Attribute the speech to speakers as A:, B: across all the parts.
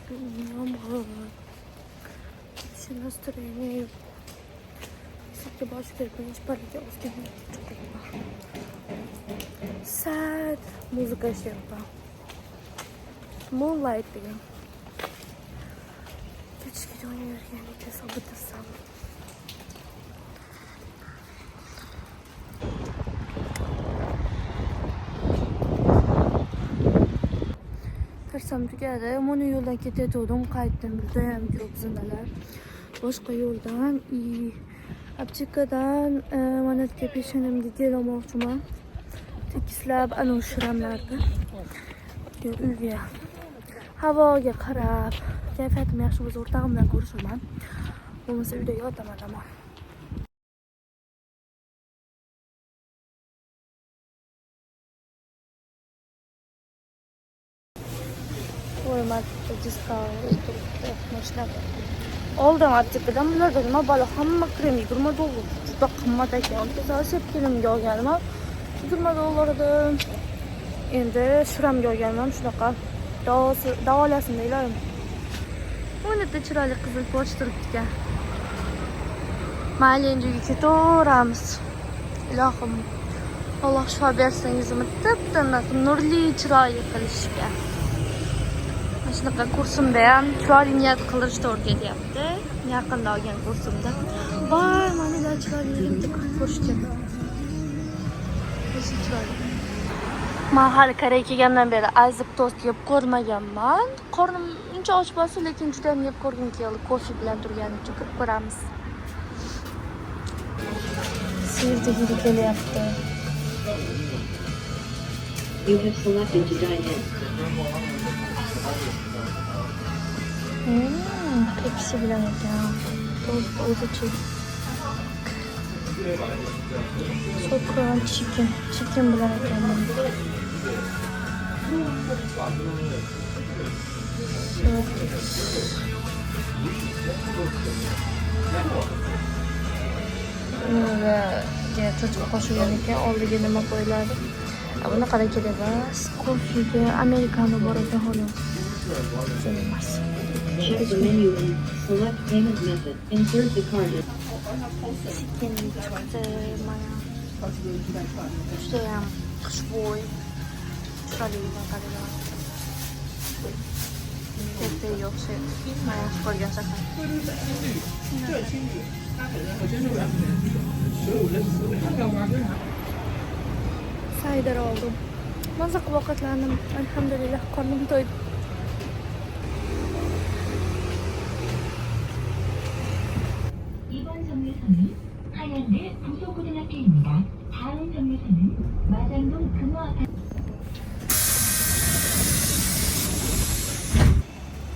A: Yomg'ir. Shu настроение yo'q. Sizga bosh bergan palaga ozgina chiqibman. Sad muzika ishlayapman. Moonlight degan. Kechga o'ynayotgan ekan, bitasam. Darsam tugadi. Mana yo'ldan ketayotgandim, qaytdim. Juda ham ko'p zinalar. Boshqa yo'ldan aptekadan manatga peshonamga gel olmoqchiman. Tekislab ana shramlarni. Uyga havoga qarab, kayfiyatim yaxshi bo'lsa o'rtog'im bilan ko'rishaman. Bo'lmasa uyda yotaman ama. O'ymatda discount turibdi, mashinada. Oldim aptekadan bularda nima balo hamma krem $20. Juda qimmat ekan. Sasib kelimga olganim $20 edi. Endi shramga olganman shunaqa. Davolasin deylarim. O'nda chiroyli qizil poch turibdi ekan. Mayli endi uyga ketaveramiz. Ilohim, Alloh shifo bersin yuzimni tip-tiniq, nurli, chiroyli qilishga. Shunaqa kursimda ham chiroyli niyat qilishni o'rgatyapti. Yaqinda olgan kursimda. Voy, mana chiroyli yigitni ko'rishgan. O'zi chiroyli. Men hali Koreyaga kelgandan beri azib tost yeb ko'rmaganman. Qornim uncha och bo'lsa, lekin juda ham yeb ko'rgim keldi. Kofe bilan turganim uchun kirib ko'ramiz. Sevdi hidi kelyapti.
B: You have selected to dine in.
A: Pepsi bilan ekan. O'zichi. Sokran chicken bilan ekan. Bunga cho'chqa qo'shilgan ekan. Oldiga nima qo'yiladi? Buni qara kerak emas. Kofega amerikano bor ekan xolos. Emas.
B: Check the menu and select payment method. Insert the card.
A: Chicken chiqdi mana. Judayam xushbo'y. Chiroyli qaranglar. Katta yo'qshaydi. Mana yaxshi ko'rgan shakar. Saydar oldim. Maza qilib ovqatlandim. Alhamdulillah qornim to'ydi.
C: 이번 정류소는 하얀대 부속고등학교입니다. 다음 정류소는 마장동 금호아파트.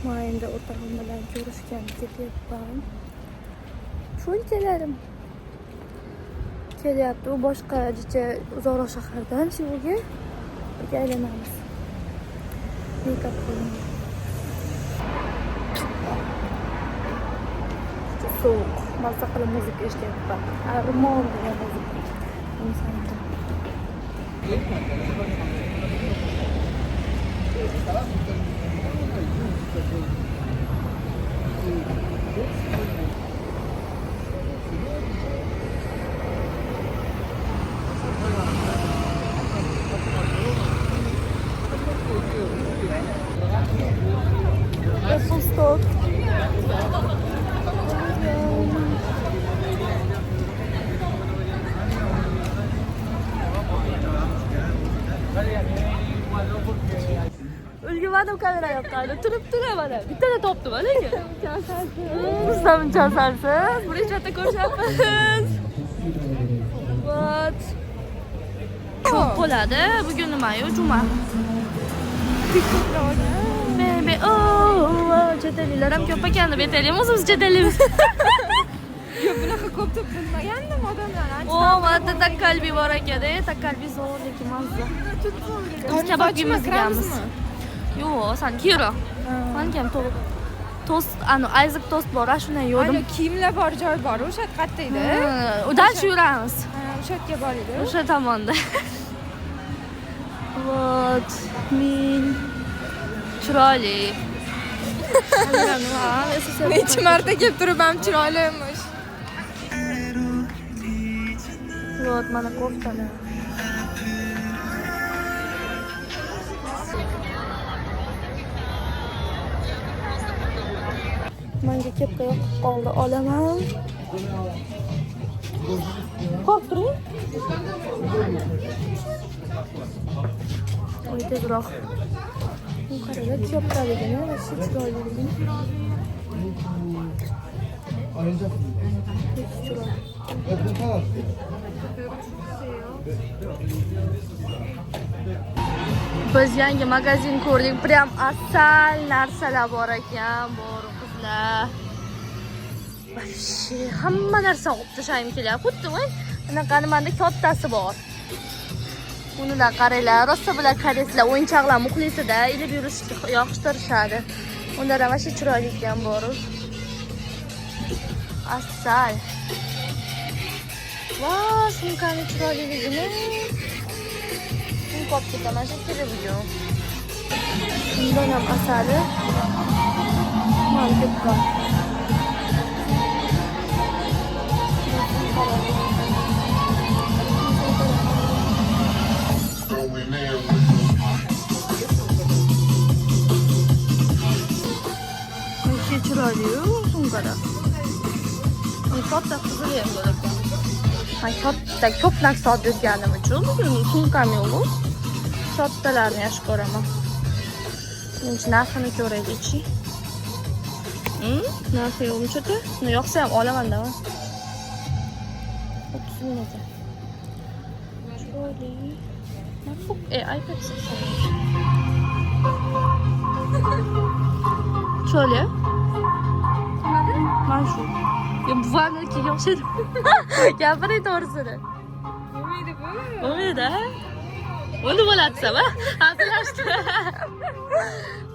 A: Mayında o'rtog'im bilan ko'rishgan ketyapman. Shunchalarim kelyapti. U boshqa uzoqroq shahardan Seulga aylanamiz. Makeup qilaman. So'q, mazza qilib muzika eshitayapman. Armon degan muzika. Apple stock. Ulgumadim kamera yoqqanida turib mana. Bittada topdim lekin. Rustam chasalsiz. Birinchi ko'rishyapmiz. Вот. Ko'p bo'ladi. Bugun nima-yu, juma. Bebe, chetelilar ham ko'p ekan. Betelimiz o'zimiz chetelimiz.
D: Yo'q, bunaqa ko'p deb bilmagandim odamlar.
A: Mana takkalbi bor ekan-da. Takkalbi zo'r lekin mazza. Biz kabob yemizganmiz. Yo'q, san kiro. Mana ham to'liq. Tost, Isaac tost bor, shundan yo'ldim.
D: Ayni kiyimlar bor joy bor, o'sha qayerda edi?
A: Udan yuramiz.
D: O'sha yerga bor edi.
A: O'sha tomonda. Вот, min chiroyli.
D: Necha marta kelib turib ham chiroyli emish.
A: Вот, mana koftalar. Menga kepka yoqib qoldi, olaman. Qo'yib turing. Oy, tezroq. Bu qarada kepkaligini, shu chiroyligini. Biz yangi magazin ko'rdik. Prям asal narsalar bor ekan, bor qizlar. Вообще hamma narsa olib tashlayim kelyapti. Xuddi voy, anaqa nimada kattasi bor. Unidan qaranglar, rosa bilan koreyslar o'yinchoqlar muxlisida ilib yurishni yoqtirishadi. Unda ham vashi chiroyli ekan bor. Asal. Vau, sumkani chiroyligini. Sumka olib ketaman shekilli bugun. Bundan ham asali. Mantiqqa. Şey chiroyli-yu sumkada. Katta qizil ham bor ekan. Men katta ko'p narsa olib yurganim uchun sumkam yo'q. Kattalarni yaxshi ko'raman. Endi narxini ko'raylik-chi. Narxi yo'qmi-chi? Uni yoqsa ham olaman-da. 30 ming ekan. Chiroyli. Nafuk, iPad chiqsin. Chiroyli. Mana shu. Buvamnikiga o'xshaydi. Gapiring to'g'risini.
D: Bo'lmaydi bu.
A: Bo'lmaydi. Uni bo'latsam, ha? Hazillashdi.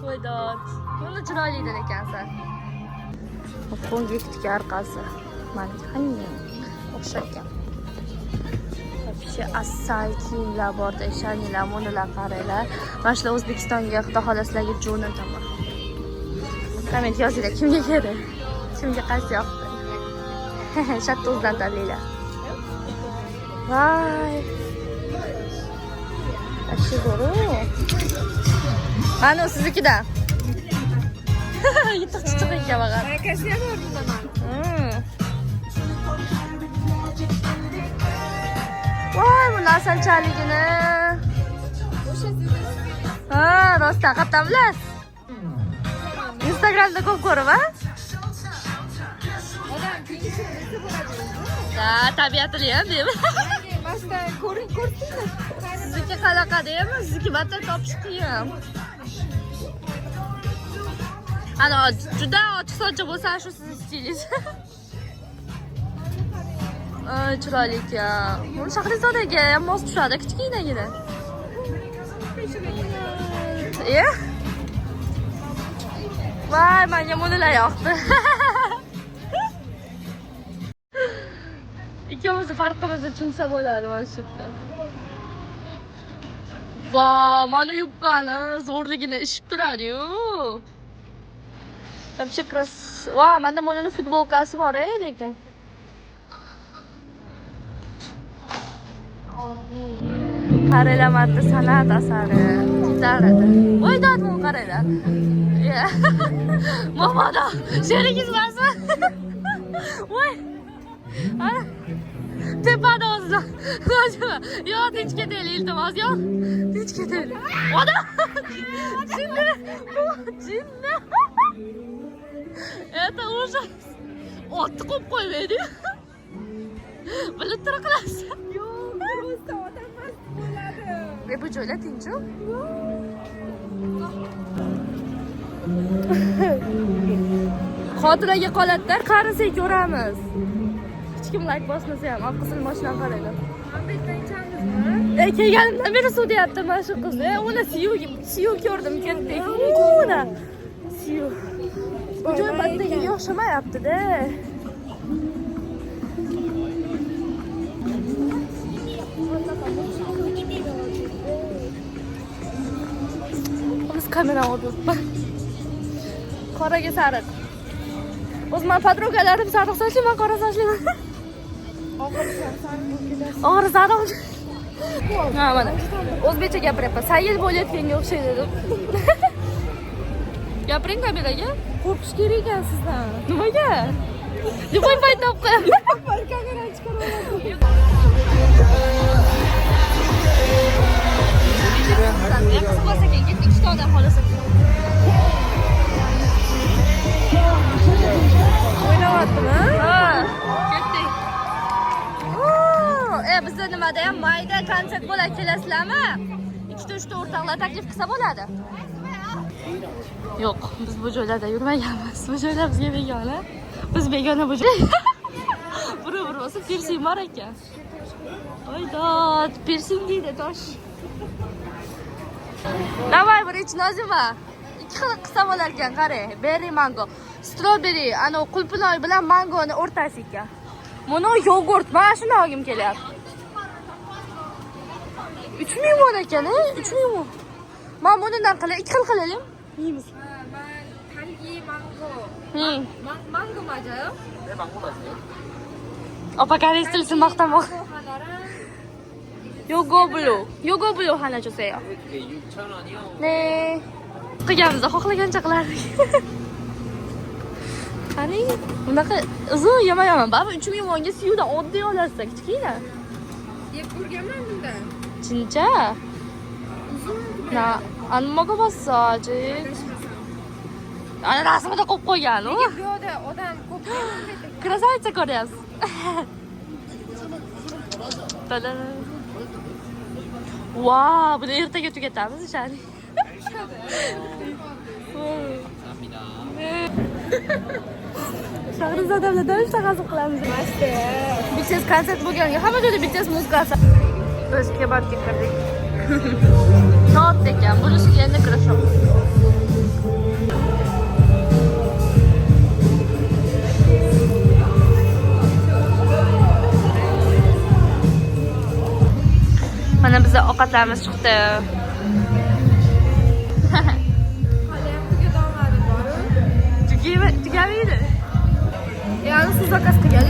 A: Qo'ydot. Uni chiroylidir ekansan. Qo'ngikdiki orqasi. Mana qanday o'xshagan. Вообще asal kiyimlar borda, shanilar, mo'nilar qaranglar. Mana shular O'zbekistonga xudo xohlaslariga jo'nataman. Komment yozinglar, kimga kerak? Kimga qaysi yoqdi? Shatta o'zdan tanlaylar. Voy. Ashi zo'ru. Mana siznikidan. Yetti chiqib ekan bag'ar.
D: Kasiyar o'rnidaman.
A: Voy, bu nasalchaligini. Ha, rostdan qayerdan bilasiz? Instagramda ko'p ko'rib, ha?
D: Odam kiyinishini bo'ladi.
A: Ha, tabiatli ham deymi?
D: Masta ko'rdingmi?
A: Sizniki qanaqa deymi? Sizniki battar topish qiyin. Ana, juda ochiq-sochiq bo'lsa, shu sizning stilingiz. Chiroyli ekan. Bu Shahrizodaga ham mos tushadi, kichkinagina. Voy, menga mo'nilar yoqdi. Ikkimizni farqimizni tushunsa bo'ladi mana shu yerda. Voy, mana yubqani zo'rligini ishib turadi-yu. Вообще красиво. Voy, menda mo'nini futbolkasi bor, lekin. Qaranglar, mana san'at asari. Chitaradi. Voy, dadmu qaranglar. Mamada, sheringiz emasmi? Voy. Ana. Tepada o'zlar. Yo, tinch ketaylik, iltimos, yo. Tinch ketaylik. Ona. Jinni. Это ужас. Otni qo'yib qo'ymaydi. Bilib tura qilasiz.
D: Yo'q, просто odam mast bo'ladi.
A: Bu joylar tinch-ku. Xotiraga qoladi-da, qarisak ko'ramiz. Hech kim like bosmasa ham, qizil mashinaga qaranglar.
D: Mabetdan ichamizmi?
A: Kelganimdan beri suv deyapti mana shu qizni. Uni siyu ko'rdim, ketdik. Uni siyu. Bu joy batdaga o'xshamayapti-da. Biz kamera oldik. Qoraga sariq. O'z men podrugalarim sariq sochli, men qora sochliman. Og'ir sariq. Ha, mana. O'zbekcha gapiryapman. Sayil bo'layotganga o'xshaydi deb. Gapiring Kabilaga. Qo'rqish kerak ekan sizdan. Nimaga? Любой payt olib qo'yaman. Kamerani chiqaraman. Yaxshi bo'lsa keyin ketdik, 2 ta odam xolasa. O'ynayaptimi? Ha, ketdik. Bizda nimada ham mayda konsert bo'ladi, kelasizlarmi? 2-3 ta o'rtoqlar taklif qilsa bo'ladi. Yo'q, biz bu joylarda yurmaganmiz. Bu joylar bizga begona. Biz begona bu joy. Buru bo'lsa pirsing bor ekan. Oydod, pirsing deydi tosh. Davay birinchi Nozima. 2 xil qilsa bo'lar ekan, qarang. Berry mango, strawberry, ana qulpinoy bilan mangoni o'rtasi ekan. Mana yogurt, mana shuni olgim kelyapti. 3000 won ekan, 3000 won. Men bundan qilay, 2 xil qilaylik. Yeymiz.
D: Man talgi mango. Mango 맞아요?
E: 네, 망고 맛이에요.
A: Opa koreys tilini maqtamoq.
D: 하나랑
A: Yogo blue hana juseyo.
E: 이게 6,000원이요.
A: Ne. Qilganimizda xohlagancha qilardik. Qani, bunaqa uzun yemaman. Baribir 3000 wonga suyudan oddiy olarsiz, kichkina.
D: yeb ko'rganman bunda.
A: 진짜? 나 안 먹어봤어 아직. 아니 rasmida qo'yib qo'ygan u.
D: Bu yerda odam ko'p kelmaydi.
A: Красавица ko'ryapsiz. Wow, buni ertaga tugatamiz ishani.
E: 감사합니다.
A: Shahrizada bilan doim shaqasib qilamiz. BTS konsert bo'lganga hamma joyda BTS muzikasi. Biz kebabga kirdik. Soat ekan, bunisiga endi kirishim. Mana bizda ovqatlarimiz chiqdi.
D: Hali ham tugatolmadim boru.
A: Tugamaydi. Ya'ni siz zakaz qilgan